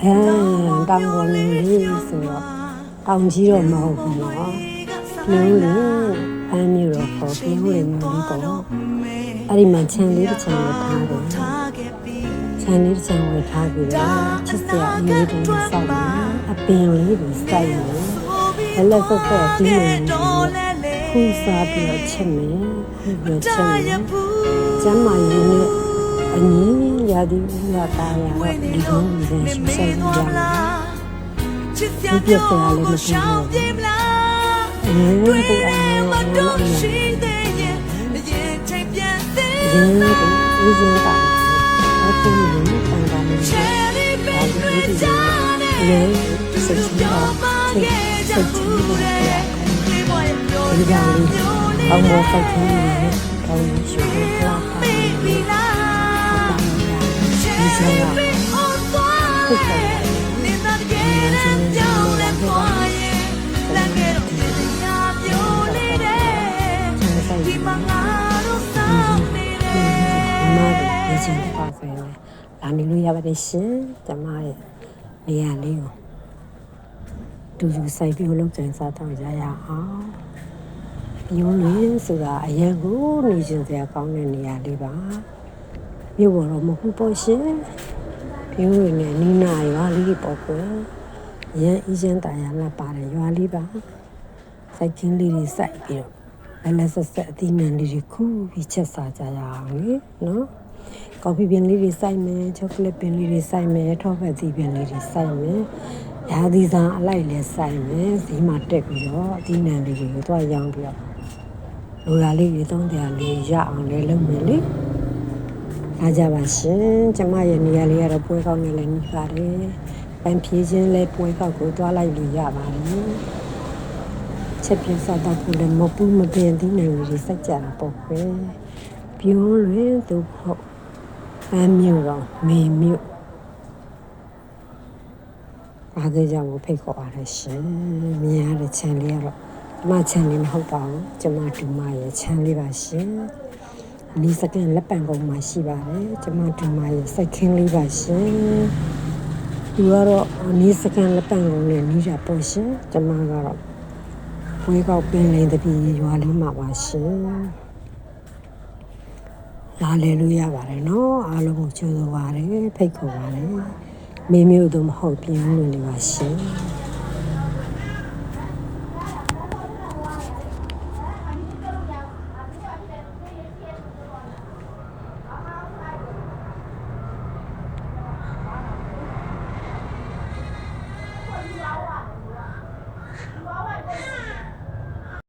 တောင်ပေါ်လေးဆိုတော့တောင်ကြီးတော့မဟုတ်ဘူးနော်ပြင်းလေဖမ်းမျိုးတော့ပေါ်ပြင်းလေမျိုးလေးပေါ့အဲ့ဒီမှာခြံလေးတစ်ခြံဝယ်ထားတယ်ခြံလေးတစ်ခြံဝယ်ထားပြီးတော့ချစ်စရာအလေးတွေစောက်တယ်အပင်လေးတွေစိုက်တယ်လက်ဆက်ဆက်ပြီးနေခူးစားပြီးတော့ချက်မယ်ခူးပြီးချက်မယ်ကျမ်းမာရေးနဲ့အငင်းရာသီဥတုတာရတော့ဒီကုန်းကြီးရှုဆိုင်ရမယ်ဒီပြဿနာလေးမရှိဘူးအငင်းကိုအငင်းကိုရှိတဲ့ရင်ချိန်ပြန်တဲ့ရင်ကိုဦးစင်းတာအခုလည်းတန်တာနေတယ်ဒါဒီဒီလေးစိတ်ချစိတ်ချဒီကြောင့်အောင်းမစိတ်ချနေတယ်ကောင်းရှိတယ်လားဒီစားရဟုတ်ကဲ့နေတာတကယ်ကြောင်းလဲသွားရဲ့လက်ခဲ့တော့ပြိုလေးတဲ့ဒီမှာငါတို့ဆောင်နေတယ်မာဒီချင်းပါဖဲလာနေလို့ရပါတယ်ရှင်ကျမရဲ့နေရာလေးကိုတူတူစိုက်ပြီးလုပ်ကြံစားတော့ရရအောင်ပြုံးလေးဆိုတာအရင်ကိုနေရှင်စရာကောင်းတဲ့နေရာလေးပါမြို့ပေါ်တော့မဟုတ်ပေါ့ရှင်ပြုံးရင်းနဲ့နီးနာရွာလေးပေါ့ကွယ်ရန်အီးချမ်းတာယာလာပါတယ်ရွာလေးပါစိုက်ခင်းလေးတွေစိုက်ပြီးတော့လက်ဆက်ဆက်အသီးနှံလေးတွေခူးပြီးချက်စားကြရအောင်လေနော်ကော်ဖီပင်လေးတွေစိုက်မယ်ချောကလက်ပင်လေးတွေစိုက်မယ်ထောပတ်သီးပင်လေးတွေစိုက်မယ်ရာသီစားအလိုက်လဲစိုက်မယ်ဈေးမှာတက်ပြီးတော့အသီးနှံလေးတွေကိုသွားရောင်းပြီးတော့လိုရာလေးတွေ300လေးရအောင်လဲလုပ်မယ်လေလာကြပါရှင်ကျမရဲ့နေရာလေးကတော့ပွဲကောက်နေလည်းနေပါတယ်ပန်းဖြေးခြင်းလဲပွဲကောက်ကိုတွားလိုက်လို့ရပါတယ်ချက်ပြစားတော့ကိုလည်းမပူးမပင်သီးနှံလေးတွေစိုက်ကြတာပေါ့ပဲပြုံးလွင်သူဟုတ်အမ်းမြို့တော့မေမြို့အားသေးကြောင့်ဖိတ်ခေါ်ရတယ်ရှင်မြင်ရတဲ့ခြံလေးကတော့ကျမခြံလေးမဟုတ်ပါဘူးကျမဒူမရဲ့ခြံလေးပါရှင်နီးစကန်လက်ပံကုန်းမှာရှိပါတယ်ကျမဒူမရဲ့စိုက်ခင်းလေးပါရှင်သူကတော့နီးစကန်လက်ပံကုန်းနဲ့နီးတာပေါ့ရှင်ကျမကတော့ဝဲကောက်ပင်လင်းတပီရွာလေးမှာပါရှင်လာလေလို့ရပါတယ်နော်အားလုံးကိုကြိုဆိုပါတယ်ဖိတ်ခေါ်ပါတယ်မေမျိုးတို့မဟုတ်ပြင်းလို့နေပါရှင်